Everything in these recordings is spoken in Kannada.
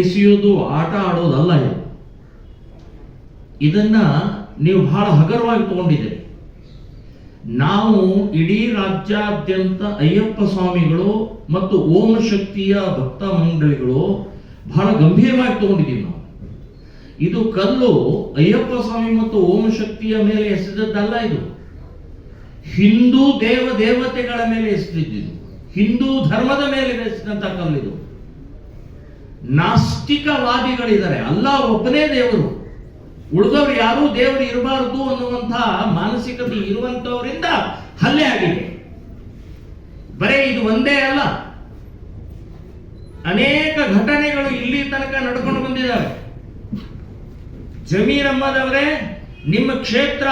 ಎಸೆಯೋದು ಆಟ ಆಡೋದಲ್ಲ ಇದು. ಇದನ್ನ ನೀವು ಬಹಳ ಹಗರವಾಗಿ ತಗೊಂಡಿದ್ದೀರಿ. ನಾವು ಇಡೀ ರಾಜ್ಯಾದ್ಯಂತ ಅಯ್ಯಪ್ಪ ಸ್ವಾಮಿಗಳು ಮತ್ತು ಓಂ ಶಕ್ತಿಯ ಭಕ್ತ ಮಂಡಳಿಗಳು ಬಹಳ ಗಂಭೀರವಾಗಿ ತಗೊಂಡಿದ್ದೀವಿ ನಾವು. ಇದು ಕಲ್ಲು ಅಯ್ಯಪ್ಪ ಸ್ವಾಮಿ ಮತ್ತು ಓಂ ಶಕ್ತಿಯ ಮೇಲೆ ಎಸೆದದ್ದಲ್ಲ. ಇದು ಹಿಂದೂ ದೇವತೆಗಳ ಮೇಲೆ ಎಸೆದಿದ್ದು, ಹಿಂದೂ ಧರ್ಮದ ಮೇಲೆ ಎಸೆದಂತ ಕಲ್ಲಿದು. ನಾಸ್ತಿಕವಾದಿಗಳಿದ್ದಾರೆ, ಅಲ್ಲಾಹ್ ಒಬ್ಬನೇ ದೇವರು, ಉಳಿದವರು ಯಾರೂ ದೇವರು ಇರಬಾರದು ಅನ್ನುವಂತಹ ಮಾನಸಿಕತೆ ಇರುವಂತವರಿಂದ ಹಲ್ಲೆ ಆಗಿದೆ. ಬರೇ ಇದು ಒಂದೇ ಅಲ್ಲ, ಅನೇಕ ಘಟನೆಗಳು ಇಲ್ಲಿ ತನಕ ನಡ್ಕೊಂಡು ಬಂದಿದ್ದಾವೆ. ಜಮೀರ್ ಅಹ್ಮದ್ ಅವರೇ, ನಿಮ್ಮ ಕ್ಷೇತ್ರ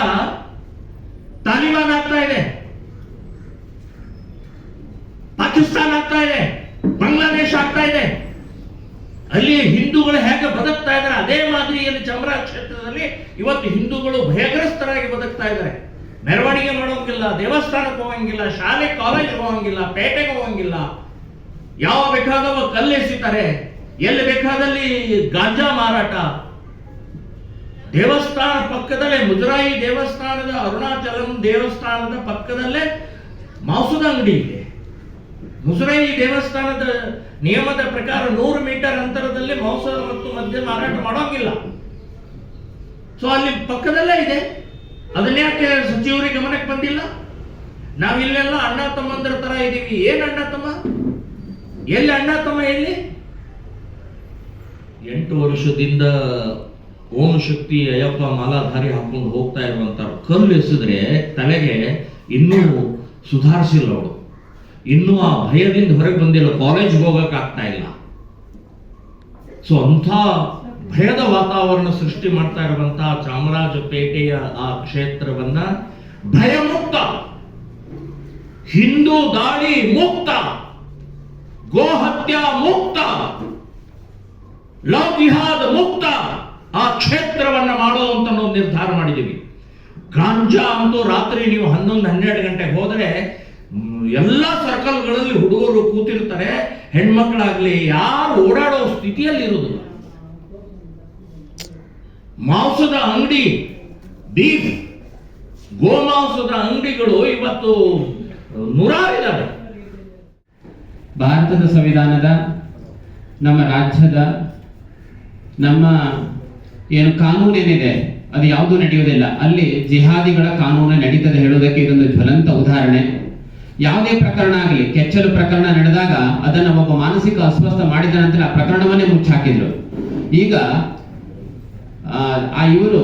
ತಾಲಿಬಾನ್ ಆಗ್ತಾ ಇದೆ, ಪಾಕಿಸ್ತಾನ ಆಗ್ತಾ ಇದೆ, ಬಾಂಗ್ಲಾದೇಶ ಆಗ್ತಾ ಇದೆ. ಅಲ್ಲಿ ಹಿಂದೂಗಳು ಹೇಗೆ ಬದುಕ್ತಾ ಇದ್ದಾರೆ ಅದೇ ಮಾದರಿಯಲ್ಲಿ ಚಾಮರಾಜ ಕ್ಷೇತ್ರದಲ್ಲಿ ಇವತ್ತು ಹಿಂದೂಗಳು ಭಯಗ್ರಸ್ತರಾಗಿ ಬದುಕ್ತಾ ಇದ್ದಾರೆ. ಮೆರವಣಿಗೆ ಮಾಡೋಂಗಿಲ್ಲ, ದೇವಸ್ಥಾನಕ್ಕೆ ಹೋಗಂಗಿಲ್ಲ, ಶಾಲೆ ಕಾಲೇಜ್ ಹೋಗಂಗಿಲ್ಲ, ಪೇಟೆಗೆ ಹೋಗಂಗಿಲ್ಲ. ಯಾವ ಬೇಕಾದವ ಕಲ್ಲೆಸಿತಾರೆ, ಎಲ್ಲಿ ಬೇಕಾದಲ್ಲಿ ಗಾಂಜಾ ಮಾರಾಟ. ದೇವಸ್ಥಾನ ಪಕ್ಕದಲ್ಲೇ ಮುಜರಾಯಿ ದೇವಸ್ಥಾನದ, ಅರುಣಾಚಲಂ ದೇವಸ್ಥಾನದ ಪಕ್ಕದಲ್ಲೇ ಮಾಂಸದ ಅಂಗಡಿ ಇದೆ. ಮುಜರಾಯಿ ದೇವಸ್ಥಾನದ ನಿಯಮದ ಪ್ರಕಾರ 100 ಮೀಟರ್ ಅಂತರದಲ್ಲಿ ಮಾಂಸ ಮತ್ತು ಮದ್ಯ ಮಾರಾಟ ಮಾಡೋಂಗಿಲ್ಲ. ಸೊ ಅಲ್ಲಿ ಪಕ್ಕದಲ್ಲೇ ಇದೆ. ಅದನ್ಯಾಕೆ ಸಚಿವರಿಗೆ ಗಮನಕ್ಕೆ ಬಂದಿಲ್ಲ? ನಾವಿಲ್ಲೆಲ್ಲ ಅಣ್ಣ ತಮ್ಮಂದ್ರ ತರ ಇದೀವಿ. ಏನ್ ಅಣ್ಣ ತಮ್ಮ? ಎಲ್ಲಿ ಅಣ್ಣ ತಮ್ಮ? ಎಲ್ಲಿ? 8 ವರ್ಷದಿಂದ ಓಂ ಶಕ್ತಿ ಅಯ್ಯಪ್ಪ ಮಾಲಾಧಾರಿ ಹಾಕೊಂಡು ಹೋಗ್ತಾ ಇರುವಂತ ಕಲ್ಲು ಎಸೆದ್ರೆ ತಲೆಗೆ ಇನ್ನೂ ಸುಧಾರಿಸಿಲ್ಲ ಅವಳು. ಇನ್ನೂ ಆ ಭಯದಿಂದ ಹೊರಗೆ ಬಂದಿಲ್ಲ, ಕಾಲೇಜ್ಗೆ ಹೋಗಕ್ಕೆ ಆಗ್ತಾ ಇಲ್ಲ. ಸೊ ಅಂಥ ಭಯದ ವಾತಾವರಣ ಸೃಷ್ಟಿ ಮಾಡ್ತಾ ಇರುವಂತಹ ಚಾಮರಾಜಪೇಟೆಯ ಆ ಕ್ಷೇತ್ರವನ್ನ ಭಯಮುಕ್ತ, ಹಿಂದೂ ದಾಳಿ ಮುಕ್ತ, ಗೋಹತ್ಯಾ ಮುಕ್ತ, ಲವ್ ಜಿಹಾದ್ ಮುಕ್ತ ಆ ಕ್ಷೇತ್ರವನ್ನ ಮಾಡೋದು ಅಂತ ನಾವು ನಿರ್ಧಾರ ಮಾಡಿದ್ದೀವಿ. ಗಾಂಜಾ ಅಂತೂ ರಾತ್ರಿ ನೀವು 11-12 ಗಂಟೆಗೆ ಹೋದರೆ ಎಲ್ಲ ಸರ್ಕಲ್ಗಳಲ್ಲಿ ಹುಡುಗರು ಕೂತಿರ್ತಾರೆ, ಹೆಣ್ಮಕ್ಳಾಗ್ಲಿ ಯಾರು ಓಡಾಡೋ ಸ್ಥಿತಿಯಲ್ಲಿ ಇರುವುದಿಲ್ಲ. ಮಾಂಸದ ಅಂಗಡಿ, ಬೀಫ್ ಗೋಮಾಂಸದ ಅಂಗಡಿಗಳು ಇವತ್ತು 100 ಇದ್ದಾವೆ. ಭಾರತದ ಸಂವಿಧಾನದ, ನಮ್ಮ ರಾಜ್ಯದ, ನಮ್ಮ ಏನು ಕಾನೂನೇನಿದೆ ಅದು ಯಾವುದು ನಡೆಯುವುದಿಲ್ಲ. ಅಲ್ಲಿ ಜಿಹಾದಿಗಳ ಕಾನೂನು ನಡೀತದೆ ಹೇಳುವುದಕ್ಕೆ ಇದೊಂದು ಜ್ವಲಂತ ಉದಾಹರಣೆ. ಯಾವುದೇ ಪ್ರಕರಣ ಆಗಲಿ, ಕೆಚ್ಚಲು ಪ್ರಕರಣ ನಡೆದಾಗ ಅದನ್ನು ಒಬ್ಬ ಮಾನಸಿಕ ಅಸ್ವಸ್ಥ ಮಾಡಿದ ನಂತರ ಆ ಪ್ರಕರಣವನ್ನೇ ಮುಚ್ಚಾಕಿದ್ರು. ಈಗ ಇವರು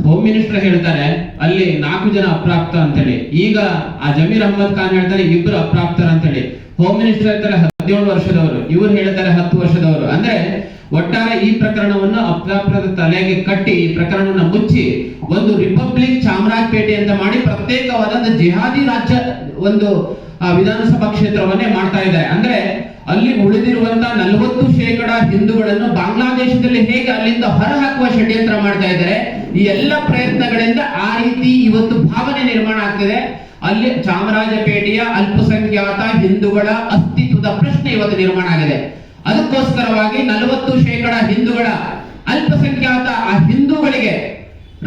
ಹೋಮ್ ಮಿನಿಸ್ಟರ್ ಹೇಳ್ತಾರೆ ಅಲ್ಲಿ 4 ಜನ ಅಪ್ರಾಪ್ತ ಅಂತೇಳಿ. ಈಗ ಆ ಜಮೀರ್ ಅಹ್ಮದ್ ಖಾನ್ ಹೇಳ್ತಾರೆ 2 ಅಪ್ರಾಪ್ತರ ಅಂತೇಳಿ. ಹೋಮ್ ಮಿನಿಸ್ಟರ್ ಹೇಳ್ತಾರೆ 17 ವರ್ಷದವರು, ಇವರು ಹೇಳ್ತಾರೆ 10 ವರ್ಷದವರು. ಅಂದ್ರೆ ಒಟ್ಟಾರೆ ಈ ಪ್ರಕರಣವನ್ನು ಅಪ್ರಾಪ್ತರ ತಲೆಗೆ ಕಟ್ಟಿ ಈ ಪ್ರಕರಣವನ್ನು ಮುಚ್ಚಿ ಒಂದು ರಿಪಬ್ಲಿಕ್ ಚಾಮರಾಜಪೇಟೆ ಅಂತ ಮಾಡಿ ಪ್ರತ್ಯೇಕವಾದ ಜಿಹಾದಿ ರಾಜ್ಯ ಒಂದು ವಿಧಾನಸಭಾ ಕ್ಷೇತ್ರವನ್ನೇ ಮಾಡ್ತಾ ಇದ್ದಾರೆ. ಅಂದ್ರೆ ಅಲ್ಲಿ ಉಳಿದಿರುವಂತಹ 40% ಹಿಂದೂಗಳನ್ನು ಬಾಂಗ್ಲಾದೇಶದಲ್ಲಿ ಹೇಗೆ ಅಲ್ಲಿಂದ ಹೊರ ಹಾಕುವ ಷಡ್ಯಂತ್ರ ಮಾಡ್ತಾ ಇದ್ದಾರೆ. ಈ ಎಲ್ಲ ಪ್ರಯತ್ನಗಳಿಂದ ಆ ರೀತಿ ಇವತ್ತು ಭಾವನೆ ನಿರ್ಮಾಣ ಆಗ್ತಿದೆ. ಅಲ್ಲಿ ಚಾಮರಾಜಪೇಟೆಯ ಅಲ್ಪಸಂಖ್ಯಾತ ಹಿಂದೂಗಳ ಅಸ್ತಿತ್ವದ ಪ್ರಶ್ನೆ ಇವತ್ತು ನಿರ್ಮಾಣ ಆಗಿದೆ. ಅದಕ್ಕೋಸ್ಕರವಾಗಿ 40% ಹಿಂದೂಗಳ ಅಲ್ಪಸಂಖ್ಯಾತ ಆ ಹಿಂದೂಗಳಿಗೆ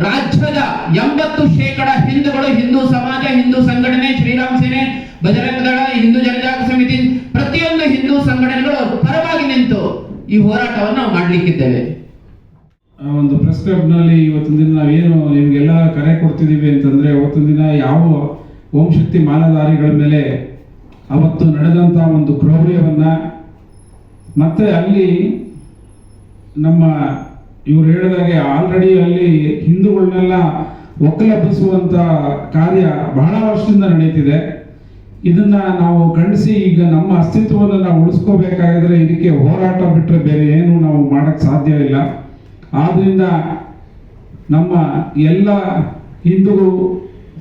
ರಾಜ್ಯದ 80% ಹಿಂದೂಗಳು, ಹಿಂದೂ ಸಮಾಜ, ಹಿಂದೂ ಸಂಘಟನೆ, ಶ್ರೀರಾಮ್ ಸೇನೆ, ಬಜರಂಗ ದಳ, ಹಿಂದೂ ಜನಜಾಗೃತಿ ಸಮಿತಿ, ಪ್ರತಿಯೊಂದು ಹಿಂದೂ ಸಂಘಟನೆಗಳು ಪರವಾಗಿ ನಿಂತು ಈ ಹೋರಾಟವನ್ನು ನಾವು ಮಾಡ್ಲಿಕ್ಕಿದ್ದೇವೆ. ಒಂದು ಪ್ರೆಸ್ ಕ್ಲಬ್ ನಲ್ಲಿ ಇವತ್ತಿನ ದಿನ ನಾವೇನು ನಿಮ್ಗೆಲ್ಲ ಕರೆ ಕೊಡ್ತಿದೀವಿ ಅಂತಂದ್ರೆ, ಅವತ್ತಿನ ದಿನ ಯಾವ ಓಂ ಶಕ್ತಿ ಮಾಲಾಧಾರಿಗಳ ಮೇಲೆ ಅವತ್ತು ನಡೆದಂತ ಒಂದು ಕ್ರೌರ್ಯವನ್ನ, ಮತ್ತೆ ಅಲ್ಲಿ ನಮ್ಮ ಇವ್ರು ಹೇಳಿದಾಗೆ ಆಲ್ರೆಡಿ ಅಲ್ಲಿ ಹಿಂದೂಗಳನ್ನೆಲ್ಲ ಒಕ್ಕಲೆಬ್ಬಿಸುವಂತ ಕಾರ್ಯ ಬಹಳ ವರ್ಷದಿಂದ ನಡೀತಿದೆ. ಇದನ್ನ ನಾವು ಖಂಡಿಸಿ ಈಗ ನಮ್ಮ ಅಸ್ತಿತ್ವವನ್ನು ನಾವು ಉಳಿಸ್ಕೋಬೇಕಾಗಿದ್ರೆ ಇದಕ್ಕೆ ಹೋರಾಟ ಬಿಟ್ಟರೆ ಬೇರೆ ಏನು ನಾವು ಮಾಡಕ್ ಸಾಧ್ಯ ಇಲ್ಲ. ಆದ್ರಿಂದ ನಮ್ಮ ಎಲ್ಲ ಹಿಂದೂ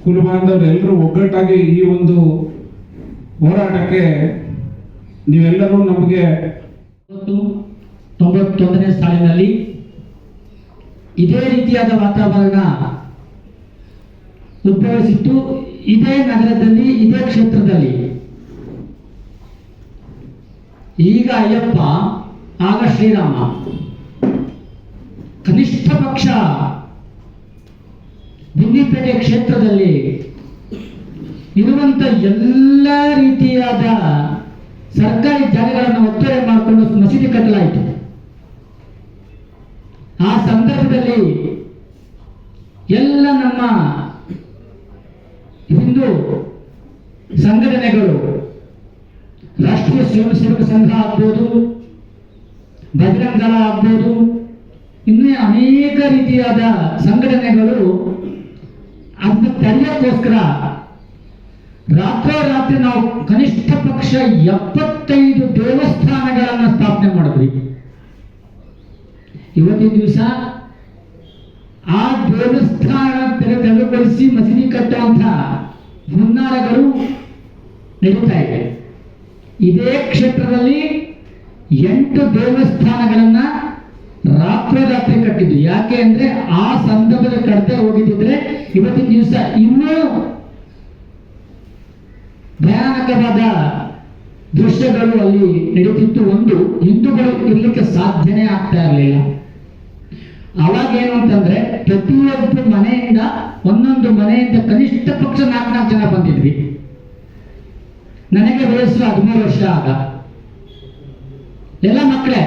ಕುಲಬಾಂಧವರು ಎಲ್ಲರೂ ಒಗ್ಗಟ್ಟಾಗಿ ಈ ಒಂದು ಹೋರಾಟಕ್ಕೆ ನೀವೆಲ್ಲರೂ ನಮಗೆ 91ನೇ ಸಾಲಿನಲ್ಲಿ ಇದೇ ರೀತಿಯಾದ ವಾತಾವರಣ ಉದ್ಭವಿಸಿತ್ತು. ಇದೇ ನಗರದಲ್ಲಿ, ಇದೇ ಕ್ಷೇತ್ರದಲ್ಲಿ. ಈಗ ಅಯ್ಯಪ್ಪ ಆಗ ಶ್ರೀರಾಮ. ಕನಿಷ್ಠ ಪಕ್ಷ ಗುಂಡಿಪೇಟೆ ಕ್ಷೇತ್ರದಲ್ಲಿ ಇರುವಂತ ಎಲ್ಲ ರೀತಿಯಾದ ಸರ್ಕಾರಿ ಜಾಗಗಳನ್ನು ಒತ್ತುವರಿ ಮಾಡಿಕೊಂಡು ಮಸೀದಿ ಕಟ್ಟಲಾಯಿತು. ಆ ಸಂದರ್ಭದಲ್ಲಿ ಎಲ್ಲ ನಮ್ಮ ಹಿಂದೂ ಸಂಘಟನೆಗಳು, ರಾಷ್ಟ್ರೀಯ ಸ್ವಯಂ ಸೇವಕ ಸಂಘ ಆಗ್ಬೋದು, ಬಜರಂಗ ದಳ ಆಗ್ಬೋದು, ಇನ್ನೂ ಅನೇಕ ರೀತಿಯಾದ ಸಂಘಟನೆಗಳು ಅದನ್ನ ತಡೆಯೋಕ್ಕೋಸ್ಕರ ರಾತ್ರೋರಾತ್ರಿ ನಾವು ಕನಿಷ್ಠ ಪಕ್ಷ 75 ದೇವಸ್ಥಾನಗಳನ್ನು ಸ್ಥಾಪನೆ ಮಾಡಿದ್ವಿ. ಇವತ್ತಿನ ದಿವಸ ಆ ದೇವಸ್ಥಾನ ತೆರವುಗೊಳಿಸಿ ಮಸೀದಿ ಕಟ್ಟುವಂತ ಹುನ್ನಾರಗಳು ನಡೀತಾ ಇವೆ. ಇದೇ ಕ್ಷೇತ್ರದಲ್ಲಿ 8 ದೇವಸ್ಥಾನಗಳನ್ನ ರಾತ್ರೋರಾತ್ರಿ ಕಟ್ಟಿದ್ದು. ಯಾಕೆ ಅಂದ್ರೆ ಆ ಸಂದರ್ಭದಲ್ಲಿ ಕಟ್ಟದೆ ಹೋಗಿದ್ದಿದ್ರೆ ಇವತ್ತಿನ ದಿವಸ ಇನ್ನೂ ಭಯಾನಕವಾದ ದೃಶ್ಯಗಳು ಅಲ್ಲಿ ನಡೀತಿತ್ತು. ಒಂದು, ಹಿಂದೂಗಳು ಇರ್ಲಿಕ್ಕೆ ಸಾಧ್ಯನೇ ಆಗ್ತಾ ಇರಲಿಲ್ಲ. ಅವಾಗ ಏನು ಅಂತಂದ್ರೆ ಪ್ರತಿಯೊಬ್ಬರು ಮನೆಯಿಂದ ಒಂದೊಂದು ಮನೆಯಿಂದ ಕನಿಷ್ಠ ಪಕ್ಷ 4 ಜನ ಬಂದಿದ್ವಿ. ನನಗೆ ವಯಸ್ಸು 13 ವರ್ಷ. ಆಗ ಎಲ್ಲ ಮಕ್ಕಳೇ.